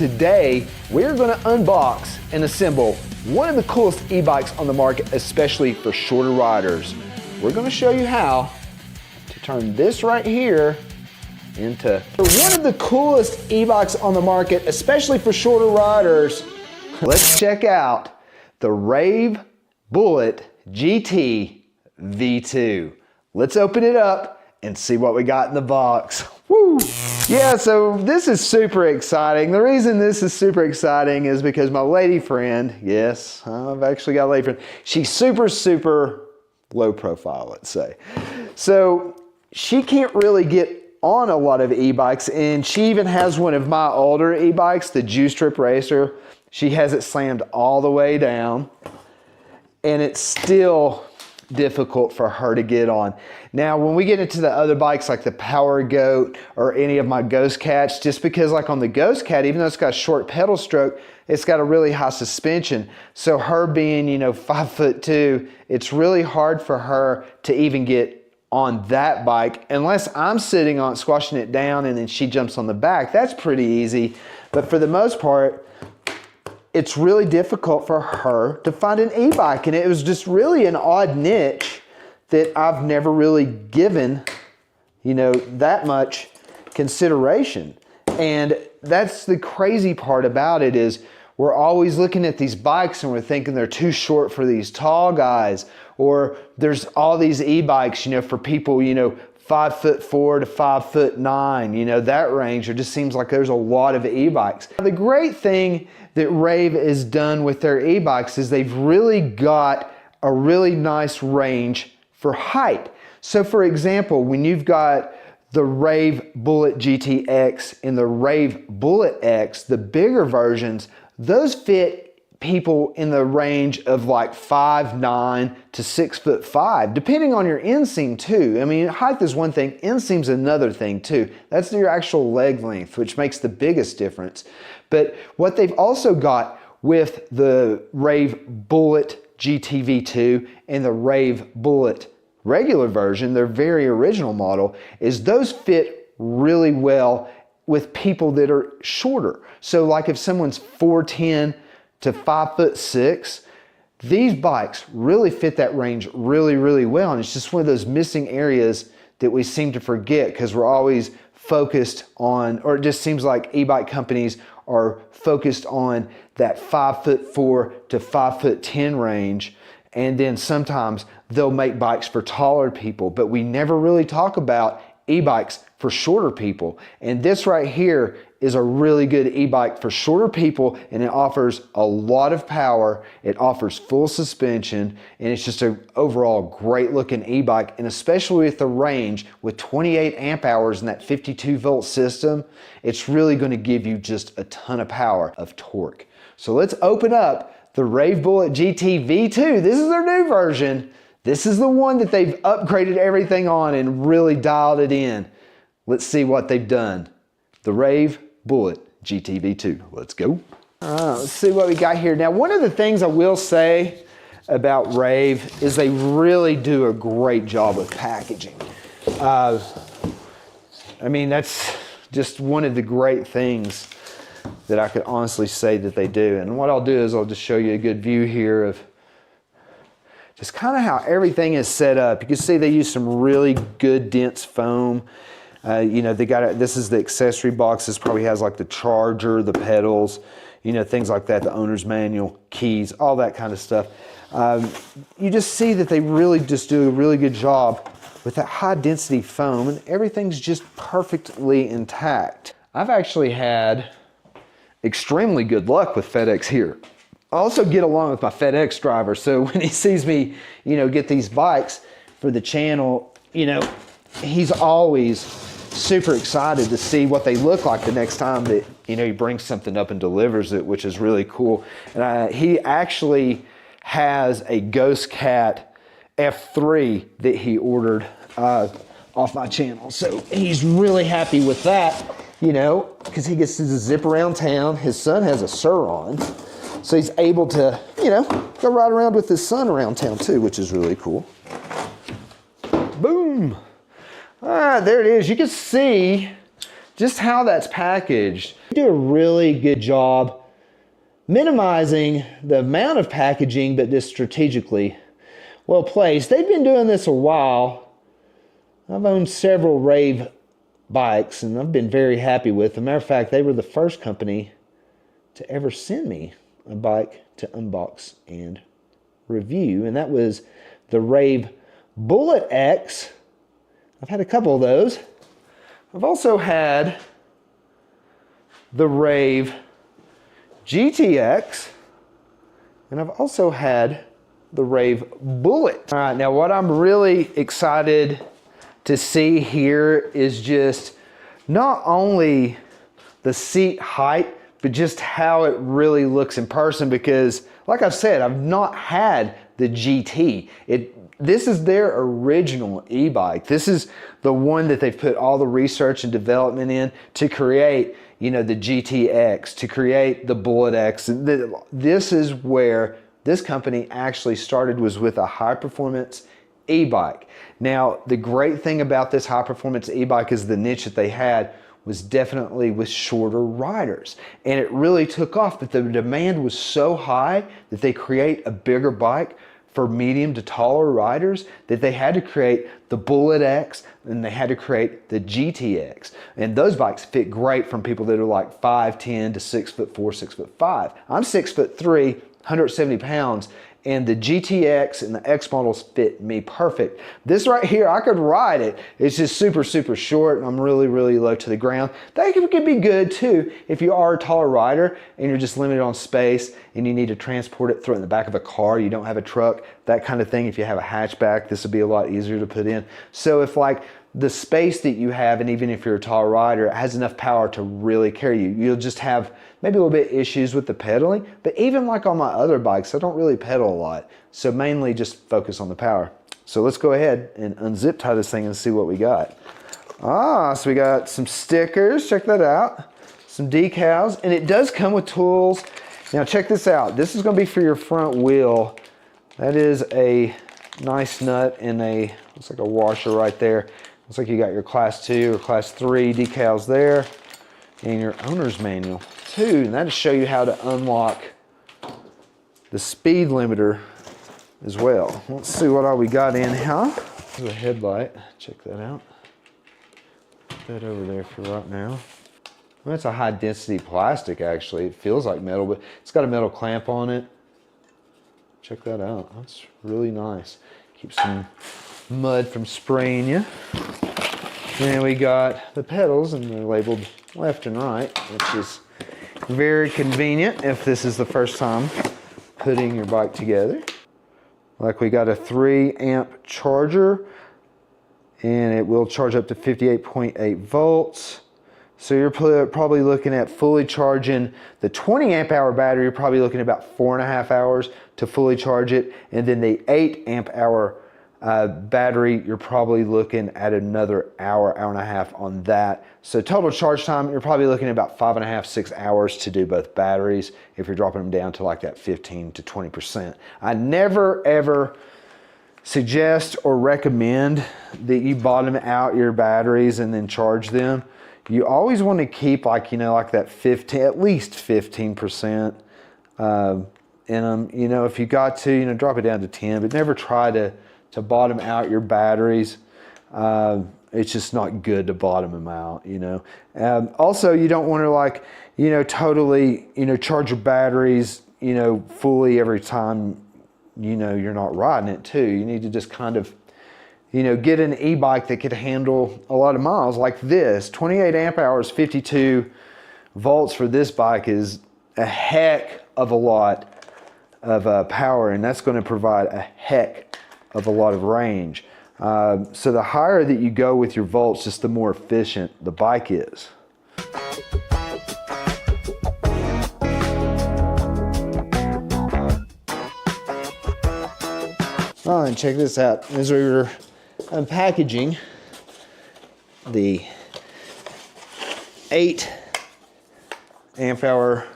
today we're going to unbox and assemble one of the coolest e-bikes on the market, especially for shorter riders. We're going to show you how to turn this right here into one of the coolest e-bikes on the market, especially for shorter riders. Let's check out the RAEV Bullet GT V2. Let's open it up and see what we got in the box. Woo! Yeah, so this is super exciting. The reason this is super exciting is because my lady friend, yes, I've actually got a lady friend, she's super low profile, let's say. So she can't really get on a lot of e-bikes, and she even has one of my older e-bikes, the Juice Trip Racer. She has it slammed all the way down, and it's still difficult for her to get on. Now, when we get into the other bikes like the Power Goat or any of my Ghost Cats, just because like on the Ghost Cat, even though it's got a short pedal stroke, it's got a really high suspension. So her being, 5'2", it's really hard for her to even get on that bike unless I'm sitting on it, squashing it down, and then she jumps on the back. That's pretty easy. But for the most part, it's really difficult for her to find an e-bike, and it was just really an odd niche that I've never really given, that much consideration. And that's the crazy part about it, is we're always looking at these bikes and we're thinking they're too short for these tall guys, or there's all these e-bikes, for people, 5'4" to 5'9", that range. It just seems like there's a lot of e-bikes. The great thing that RAEV has done with their e-bikes is they've really got a really nice range for height. So for example, when you've got the RAEV Bullet GT X and the RAEV Bullet X, the bigger versions, those fit people in the range of like 5'9" to 6'5", depending on your inseam too. I mean, height is one thing, inseam's another thing too. That's your actual leg length, which makes the biggest difference. But what they've also got with the RAEV Bullet GT V2 and the RAEV Bullet regular version, their very original model, is those fit really well with people that are shorter. So like if someone's 4'10" to 5'6", these bikes really fit that range really well. And it's just one of those missing areas that we seem to forget because we're always focused on, or it just seems like e-bike companies are focused on that 5'4" to 5'10" range. And then sometimes they'll make bikes for taller people, but we never really talk about e-bikes for shorter people. And this right here is a really good e-bike for shorter people, and it offers a lot of power, it offers full suspension, and it's just an overall great looking e-bike. And especially with the range, with 28 amp hours in that 52 volt system, it's really going to give you just a ton of power of torque. So let's open up the RAEV Bullet GT V2. This is their new version. This is the one that they've upgraded everything on and really dialed it in. Let's see what they've done. The RAEV Bullet GT V2. Let's go. All right, let's see what we got here. Now, one of the things I will say about RAEV is they really do a great job with packaging. I mean, that's just one of the great things that I could honestly say that they do. And what I'll do is I'll just show you a good view here of just kind of how everything is set up. You can see they use some really good dense foam. They got this is the accessory box. This probably has like the charger, the pedals, things like that, the owner's manual, keys, all that kind of stuff. You just see that they really just do a really good job with that high density foam, and everything's just perfectly intact. I've actually had extremely good luck with FedEx here. I also get along with my FedEx driver, so when he sees me, get these bikes for the channel, he's always super excited to see what they look like the next time that, he brings something up and delivers it, which is really cool. And he actually has a Ghost Cat F3 that he ordered off my channel. So he's really happy with that, because he gets to zip around town. His son has a Sur-on. So he's able to, go ride around with his son around town too, which is really cool. Boom. All right, there it is. You can see just how that's packaged. They do a really good job minimizing the amount of packaging, but just strategically well placed. They've been doing this a while. I've owned several RAEV bikes and I've been very happy with them. Matter of fact, they were the first company to ever send me a bike to unbox and review, and that was the RAEV Bullet X. I've had a couple of those. I've also had the RAEV GTX, and I've also had the RAEV Bullet. All right, now what I'm really excited to see here is just not only the seat height, but just how it really looks in person, because like I've said, I've not had the GT. This is their original e-bike. This is the one that they've put all the research and development in to create, you know, the GTX, to create the Bullet X. This is where this company actually started, was with a high performance e-bike. Now, the great thing about this high performance e-bike is the niche that they had was definitely with shorter riders. And it really took off, that the demand was so high that they create a bigger bike for medium to taller riders, that they had to create the Bullet X and they had to create the GTX. And those bikes fit great from people that are like 5'10" to 6'4", 6'5". I'm 6'3", 170 pounds, and the GTX and the X models fit me perfect. This right here, I could ride it. It's just super, super short, and I'm really, really low to the ground. That could be good too if you are a taller rider and you're just limited on space and you need to transport it, throw it in the back of a car, you don't have a truck, that kind of thing. If you have a hatchback, this would be a lot easier to put in. So if like the space that you have, and even if you're a tall rider, it has enough power to really carry you. You'll just have maybe a little bit issues with the pedaling, but even like on my other bikes, I don't really pedal a lot. So mainly just focus on the power. So let's go ahead and unzip tie this thing and see what we got. So we got some stickers, check that out. Some decals, and it does come with tools. Now check this out. This is gonna be for your front wheel. That is a nice nut and looks like a washer right there. Looks like you got your class 2 or class 3 decals there, and your owner's manual too. And that'll show you how to unlock the speed limiter as well. Let's see what all we got in here. There's a headlight, check that out. Put that over there for right now. Well, that's a high density plastic actually. It feels like metal, but it's got a metal clamp on it. Check that out, that's really nice. Keep some mud from spraying you. Then we got the pedals, and they're labeled left and right, which is very convenient if this is the first time putting your bike together. Like we got a 3 amp charger, and it will charge up to 58.8 volts. So you're probably looking at fully charging the 20 amp hour battery. You're probably looking at about 4.5 hours to fully charge it. And then the 8 amp hour battery, you're probably looking at another hour, hour and a half on that. So total charge time, you're probably looking at about 5.5, 6 hours to do both batteries if you're dropping them down to like that 15 to 20%. I never ever suggest or recommend that you bottom out your batteries and then charge them. You always want to keep like, you know, like that 15, at least 15% in them. You know, if you got to, you know, drop it down to 10, but never try to bottom out your batteries. It's just not good to bottom them out, you know. Also, you don't want to like, you know, totally, you know, charge your batteries, you know, fully every time, you know, you're not riding it too. You need to just kind of, you know, get an e-bike that could handle a lot of miles like this. 28 amp hours, 52 volts for this bike is a heck of a lot of power, and that's going to provide a heck of a lot of range. So the higher that you go with your volts, just the more efficient the bike is. Oh, and check this out. As we were unpackaging, the 8 amp hour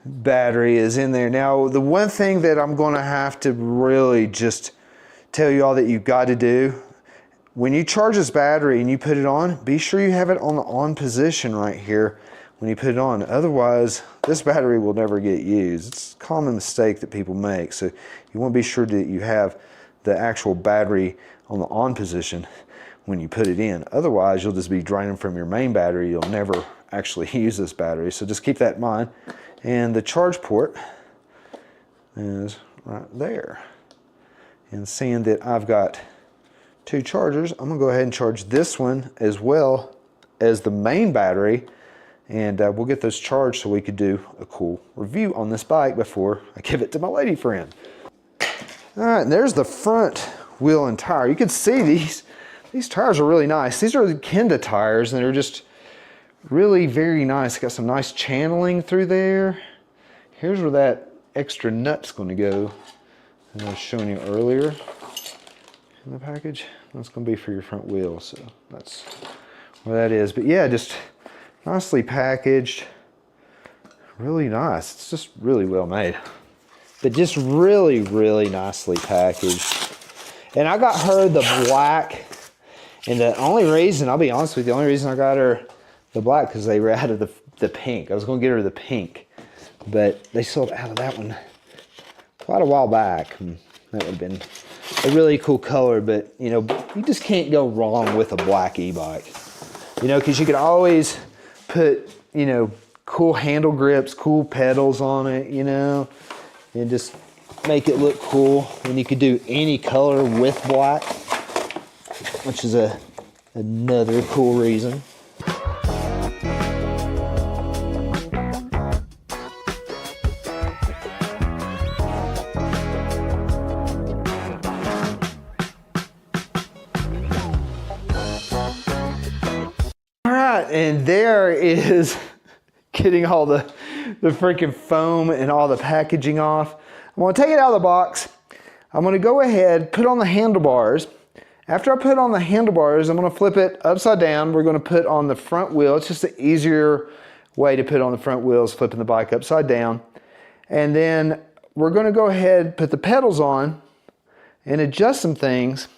battery is in there. Now, the one thing that I'm going to have to really just tell you all that you've got to do when you charge this battery and you put it on, be sure you have it on the on position right here when you put it on. Otherwise, this battery will never get used. It's a common mistake that people make. So you want to be sure that you have the actual battery on the on position when you put it in. Otherwise, you'll just be draining from your main battery. You'll never actually use this battery. So just keep that in mind. And the charge port is right there. And seeing that I've got 2 chargers, I'm gonna go ahead and charge this one as well as the main battery, and we'll get those charged so we could do a cool review on this bike before I give it to my lady friend. All right, and there's the front wheel and tire. You can see these tires are really nice. These are the Kenda tires, and they're just really very nice. Got some nice channeling through there. Here's where that extra nut's gonna go, and I was showing you earlier in the package. That's going to be for your front wheel, so that's where that is. But yeah, just nicely packaged, really nice. It's just really well made, but just really, really nicely packaged. And I got her the black, and the only reason, I'll be honest with you, the only reason I got her the black because they were out of the pink. I was going to get her the pink, but they sold out of that one quite a while back. And that would have been a really cool color, but you know, you just can't go wrong with a black e-bike. You know, because you could always put, you know, cool handle grips, cool pedals on it, you know, and just make it look cool. And you could do any color with black, which is another cool reason. And there is getting all the freaking foam and all the packaging off. I'm going to take it out of the box. I'm going to go ahead, put on the handlebars. After I put on the handlebars, I'm going to flip it upside down. We're going to put on the front wheel. It's just an easier way to put on the front wheels, flipping the bike upside down. And then we're going to go ahead, put the pedals on and adjust some things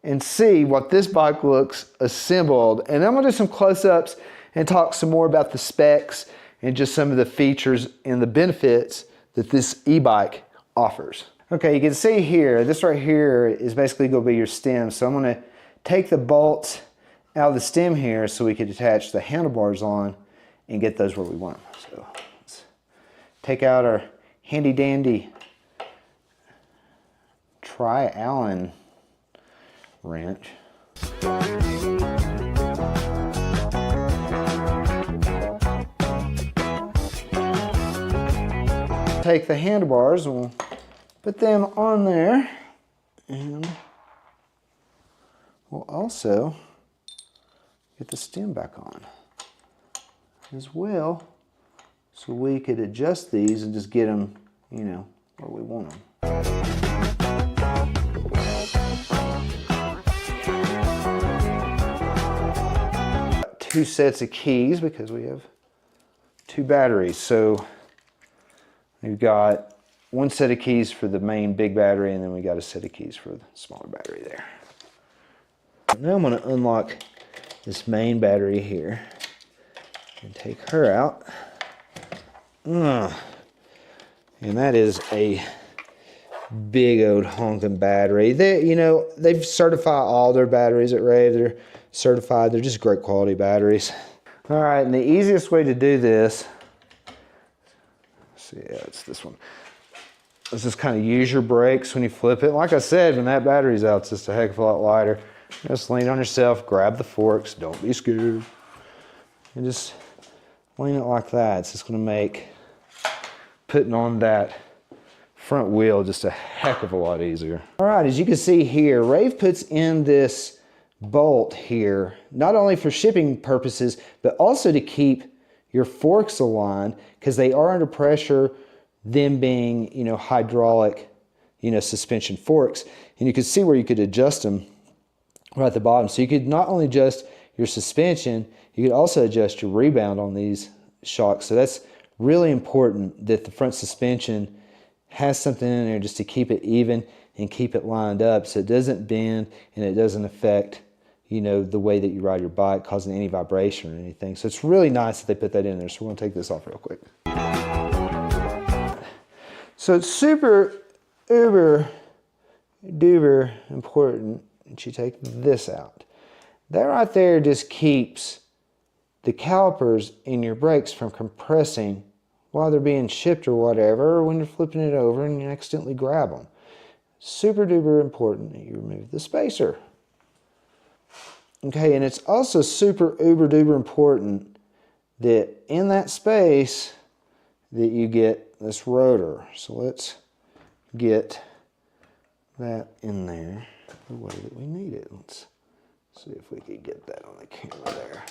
and see what this bike looks assembled. And I'm gonna do some close-ups and talk some more about the specs and just some of the features and the benefits that this e-bike offers. Okay, you can see here, this right here is basically gonna be your stem. So I'm gonna take the bolts out of the stem here so we could attach the handlebars on and get those where we want them. So let's take out our handy dandy Allen wrench. Take the handlebars and we'll put them on there, and we'll also get the stem back on as well, so we could adjust these and just get them, you know, where we want them. 2 sets of keys because we have 2 batteries. So we've got 1 set of keys for the main big battery, and then we got a set of keys for the smaller battery there. Now I'm going to unlock this main battery here and take her out. And that is a big old honking battery. They, you know, they've certified all their batteries at RAEV. They're certified. They're just great quality batteries. All right, and the easiest way to do this, let's see, yeah, it's this one. Let's just kind of use your brakes when you flip it. Like I said, when that battery's out, it's just a heck of a lot lighter. Just lean on yourself, grab the forks, don't be scared. And just lean it like that. It's just gonna make putting on that front wheel just a heck of a lot easier. All right, as you can see here, RAEV puts in this bolt here, not only for shipping purposes, but also to keep your forks aligned, because they are under pressure, them being, you know, hydraulic, you know, suspension forks. And you can see where you could adjust them right at the bottom. So you could not only adjust your suspension, you could also adjust your rebound on these shocks. So that's really important, that the front suspension has something in there just to keep it even and keep it lined up so it doesn't bend and it doesn't affect, you know, the way that you ride your bike, causing any vibration or anything. So it's really nice that they put that in there. So we're gonna take this off real quick. So it's super, uber, duper important that you take this out. That right there just keeps the calipers in your brakes from compressing while they're being shipped or whatever, or when you're flipping it over and you accidentally grab them. Super duper important that you remove the spacer. Okay, and it's also super uber duper important that in that space that you get this rotor. So let's get that in there the way that we need it. Let's see if we can get that on the camera there.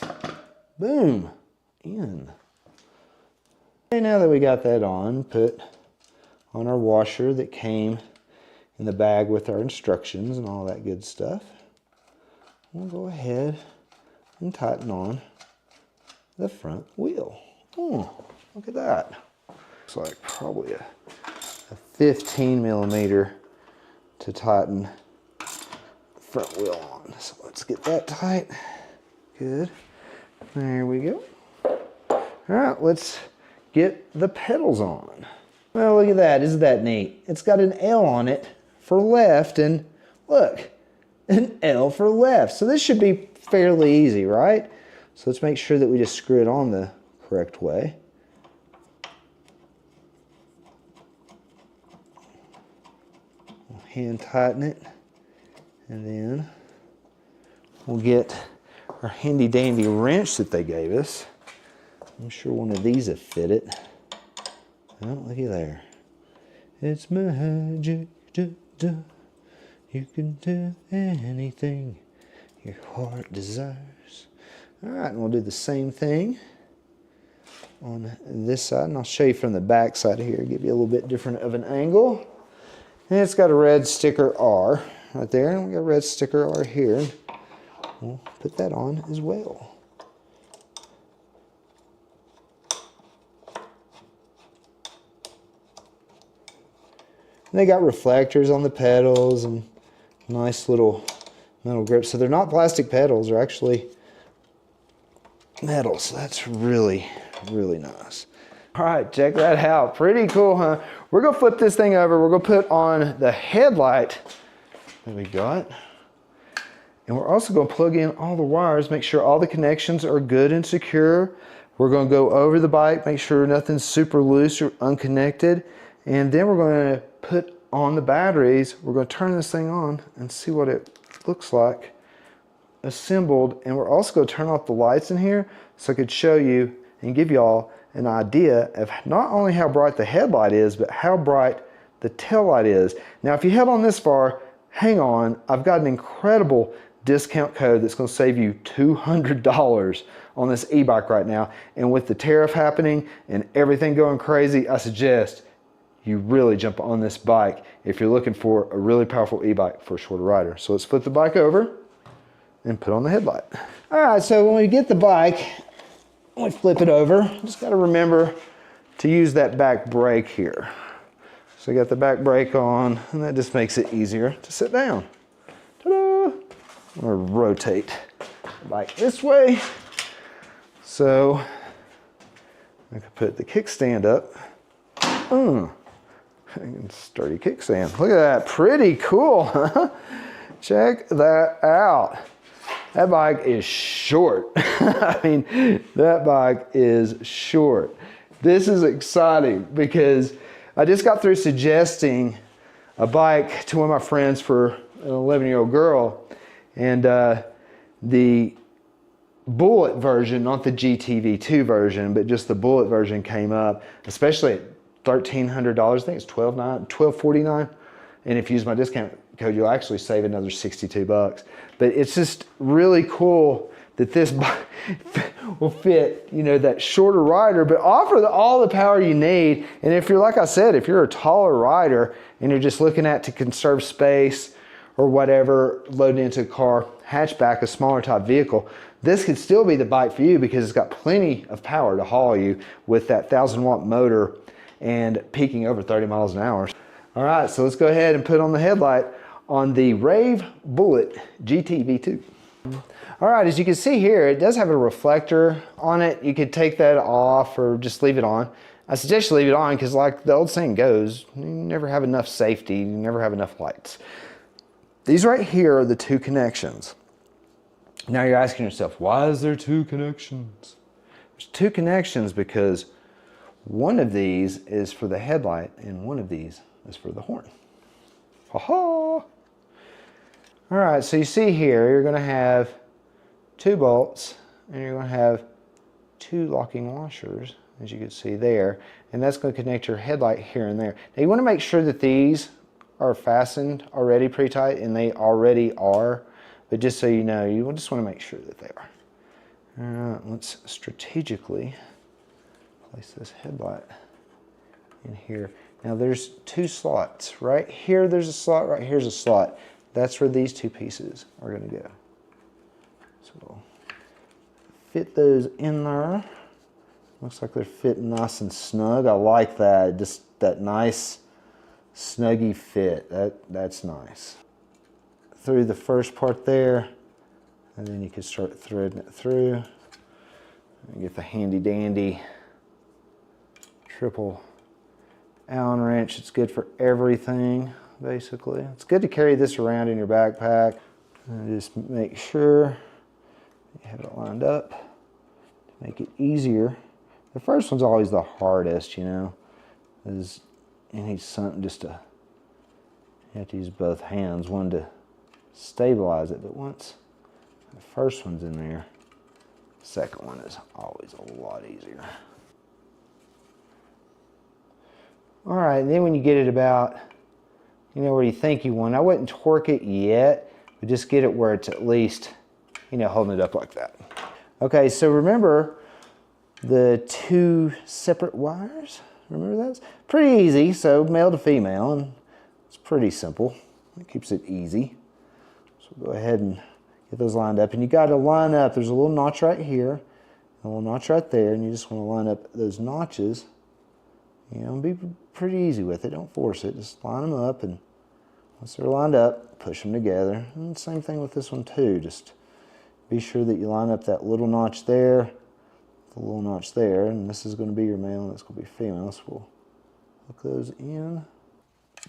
Boom, in. Okay, now that we got that on, put on our washer that came in the bag with our instructions and all that good stuff. We'll go ahead and tighten on the front wheel. Oh, look at that. Looks like probably a 15 millimeter to tighten the front wheel on. So let's get that tight. Good. There we go. All right, let's get the pedals on. Well, look at that. Isn't that neat? It's got an L on it for left, and look, an L for left. So this should be fairly easy, right? So let's make sure that we just screw it on the correct way. We'll hand tighten it, and then we'll get our handy dandy wrench that they gave us. I'm sure one of these have fit it. Oh, looky there. It's magic. You can do anything your heart desires. All right, and we'll do the same thing on this side, and I'll show you from the back side here, give you a little bit different of an angle. And it's got a red sticker R right there, and we got a red sticker R here. We'll put that on as well. And they got reflectors on the pedals and nice little metal grips. So they're not plastic pedals, they're actually metal. So that's really, really nice. All right, check that out. Pretty cool, huh? We're gonna flip this thing over. We're gonna put on the headlight that we got. And we're also gonna plug in all the wires, make sure all the connections are good and secure. We're gonna go over the bike, make sure nothing's super loose or unconnected. And then we're gonna put on the batteries. We're gonna turn this thing on and see what it looks like assembled. And we're also gonna turn off the lights in here so I could show you and give y'all an idea of not only how bright the headlight is, but how bright the tail light is. Now, if you held on this far, hang on, I've got an incredible discount code that's gonna save you $200 on this e-bike right now. And with the tariff happening and everything going crazy, I suggest you really jump on this bike if you're looking for a really powerful e-bike for a shorter rider. So let's flip the bike over and put on the headlight. All right, so when we get the bike, we flip it over. Just gotta remember to use that back brake here. So I got the back brake on, and that just makes it easier to sit down. Ta-da! I'm gonna rotate the bike this way. So I can put the kickstand up. Sturdy kickstand. Look at that, pretty cool, huh? Check that out. That bike is short. I mean, that bike is short. This is exciting because I just got through suggesting a bike to one of my friends for an 11-year-old girl, and the Bullet version, not the GT V2 version, but just the Bullet version came up, especially at $1,300. I think it's $1,249, and if you use my discount code, you'll actually save another 62 bucks. But it's just really cool that this bike will fit, you know, that shorter rider, but offer all the power you need. And if you're, like I said, if you're a taller rider and you're just looking at to conserve space or whatever, loading into a car, hatchback, a smaller type vehicle, this could still be the bike for you because it's got plenty of power to haul you with that 1,000-watt motor and peaking over 30 miles an hour. All right, so let's go ahead and put on the headlight on the RAEV Bullet GT V2. All right, as you can see here, it does have a reflector on it. You could take that off or just leave it on. I suggest you leave it on because like the old saying goes, you never have enough safety, you never have enough lights. These right here are the two connections. Now you're asking yourself, why is there two connections? There's two connections because one of these is for the headlight and one of these is for the horn. Ha ha! All right, so you see here, you're gonna have two bolts and you're gonna have two locking washers, as you can see there, and that's gonna connect your headlight here and there. Now you wanna make sure that these are fastened already pretty tight, and they already are, but just so you know, you just wanna make sure that they are. All right, let's strategically place this headlight in here. Now there's two slots. Right here there's a slot, right here's a slot. That's where these two pieces are gonna go. So fit those in there. Looks like they're fitting nice and snug. I like that, just that nice snuggy fit. That's nice. Through the first part there, and then you can start threading it through. And get the handy dandy triple Allen wrench. It's good for everything, basically. It's good to carry this around in your backpack. And just make sure you have it lined up to make it easier. The first one's always the hardest, you know, is you need something just to, you have to use both hands, one to stabilize it, but once the first one's in there, the second one is always a lot easier. All right, and then when you get it about, you know, where you think you want, I wouldn't torque it yet, but just get it where it's at least, you know, holding it up like that. Okay, so remember the two separate wires? Remember those? Pretty easy, so male to female, and it's pretty simple. It keeps it easy. So go ahead and get those lined up, and you got to line up. There's a little notch right here, a little notch right there, and you just want to line up those notches. You know, be pretty easy with it. Don't force it. Just line them up, and once they're lined up, push them together. And same thing with this one too. Just be sure that you line up that little notch there, the little notch there, and this is going to be your male, and that's going to be female. So we'll hook those in.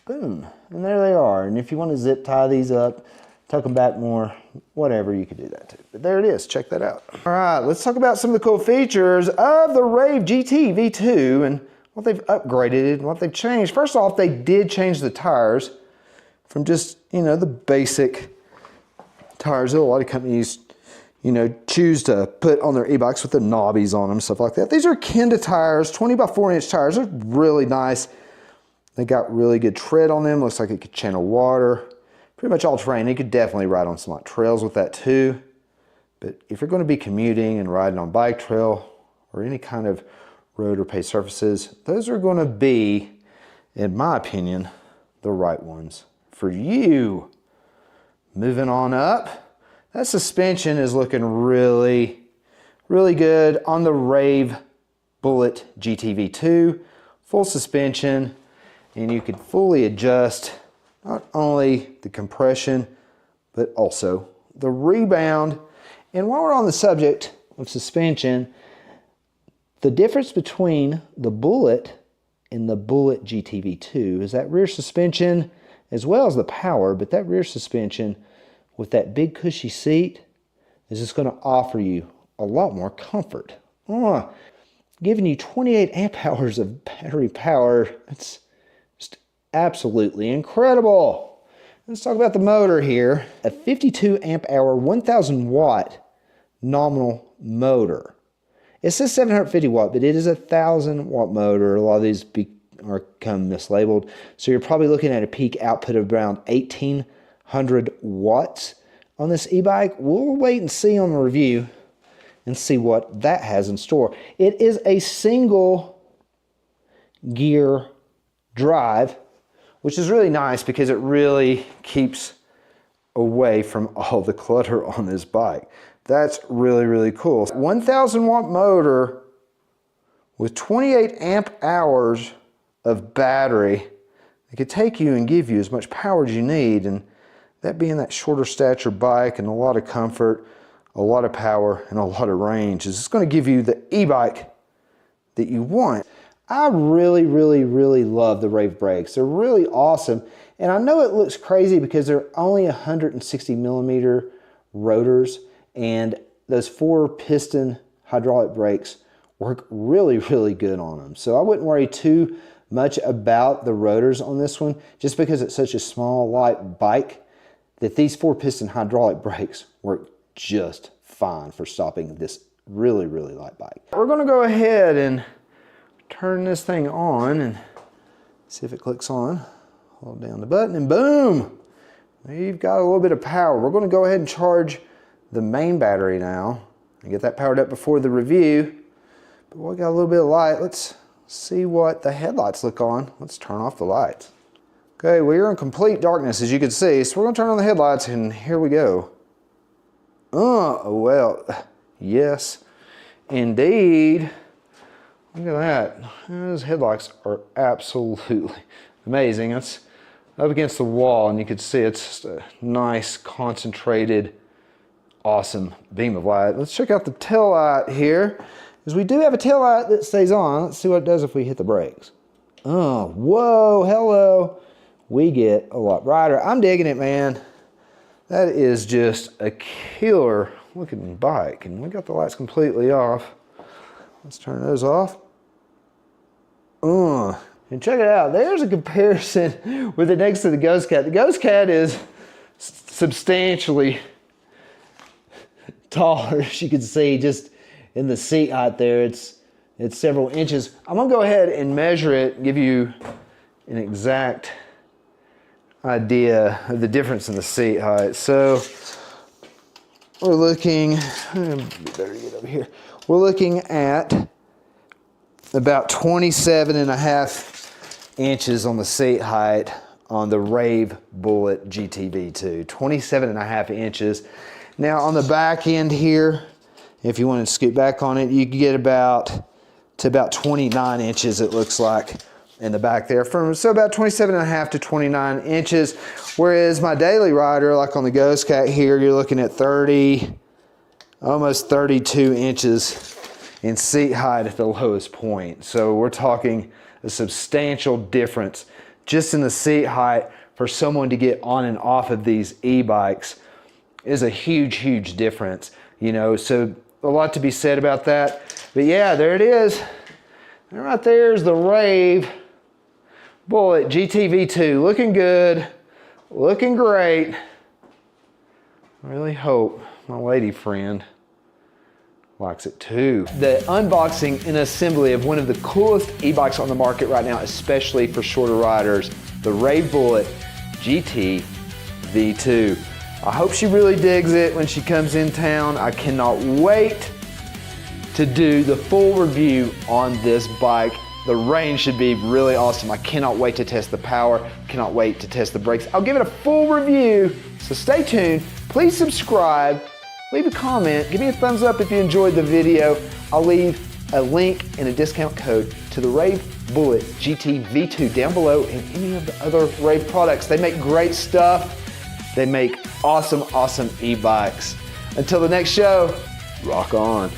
Boom, and there they are. And if you want to zip tie these up, tuck them back more, whatever, you could do that too. But there it is, check that out. All right, let's talk about some of the cool features of the RAEV GT V2 and what they've upgraded and what they've changed. First off, they did change the tires from just, you know, the basic tires that a lot of companies, you know, choose to put on their e-bikes with the knobbies on them, stuff like that. These are Kenda tires, 20 by 4-inch tires. They're really nice. They got really good tread on them. Looks like it could channel water. Pretty much all terrain. You could definitely ride on some like trails with that too. But if you're going to be commuting and riding on bike trail or any kind of road or paved surfaces, those are going to be, in my opinion, the right ones for you. Moving on up, that suspension is looking really, really good on the RAEV Bullet GT V2. Full suspension, and you could fully adjust not only the compression, but also the rebound. And while we're on the subject of suspension, the difference between the Bullet and the Bullet GT V2 is that rear suspension as well as the power, but that rear suspension with that big cushy seat is just going to offer you a lot more comfort. Giving you 28 amp hours of battery power. It's just absolutely incredible. Let's talk about the motor here. A 52 amp hour, 1000 watt nominal motor. It says 750 watt, but it is a 1000 watt motor. A lot of these come mislabeled. So you're probably looking at a peak output of around 1800 watts on this e-bike. We'll wait and see on the review and see what that has in store. It is a single gear drive, which is really nice because it really keeps away from all the clutter on this bike. That's really, really cool. 1000 watt motor with 28 amp hours of battery. it could take you and give you as much power as you need, and that being that shorter stature bike and a lot of comfort, a lot of power, and a lot of range is going to give you the e-bike that you want. I really, really, really love the RAEV brakes. They're really awesome. And I know it looks crazy because they're only 160 millimeter rotors, and those 4-piston hydraulic brakes work really, really good on them. So I wouldn't worry too much about the rotors on this one, just because it's such a small, light bike that these 4-piston hydraulic brakes work just fine for stopping this really, really light bike. We're gonna go ahead and turn this thing on and see if it clicks on. Hold down the button and boom! We've got a little bit of power. We're gonna go ahead and charge the main battery now and get that powered up before the review. But we got a little bit of light. Let's see what the headlights look on. Let's turn off the lights. Okay, we're in complete darkness, as you can see, so we're gonna turn on the headlights and here we go. Well, yes, indeed. Look at that. Those headlights are absolutely amazing. It's up against the wall and you can see it's just a nice, concentrated, awesome beam of light. Let's check out the tail light here, because we do have a tail light that stays on. Let's see what it does if we hit the brakes. Oh, whoa, hello. We get a lot brighter. I'm digging it, man. That is just a killer looking bike. And we got the lights completely off. Let's turn those off. And check it out. There's a comparison with it next to the Ghost Cat. The Ghost Cat is substantially taller, as you can see, just in the seat height there. It's several inches. I'm gonna go ahead and measure it and give you an exact idea of the difference in the seat height. So we're looking, better get over here. We're looking at about 27.5 inches on the seat height on the RAEV Bullet GT V2. 27.5 inches. Now on the back end here, if you want to scoot back on it, you can get about 29 inches, it looks like, in the back there. So about 27.5 to 29 inches. Whereas my daily rider, like on the Ghost Cat here, you're looking at 30, almost 32 inches in seat height at the lowest point. So we're talking a substantial difference just in the seat height for someone to get on and off of these e-bikes is a huge, huge difference. You know, so a lot to be said about that. But yeah, there it is. And right there's the RAEV Bullet GT V2. Looking good, looking great. I really hope my lady friend likes it too. The unboxing and assembly of one of the coolest e-bikes on the market right now, especially for shorter riders, the RAEV Bullet GT V2. I hope she really digs it when she comes in town. I cannot wait to do the full review on this bike. The range should be really awesome. I cannot wait to test the power. Cannot wait to test the brakes. I'll give it a full review, so stay tuned. Please subscribe, leave a comment, give me a thumbs up if you enjoyed the video. I'll leave a link and a discount code to the RAEV Bullet GT V2 down below and any of the other RAEV products. They make great stuff. They make awesome, awesome e-bikes. Until the next show, rock on.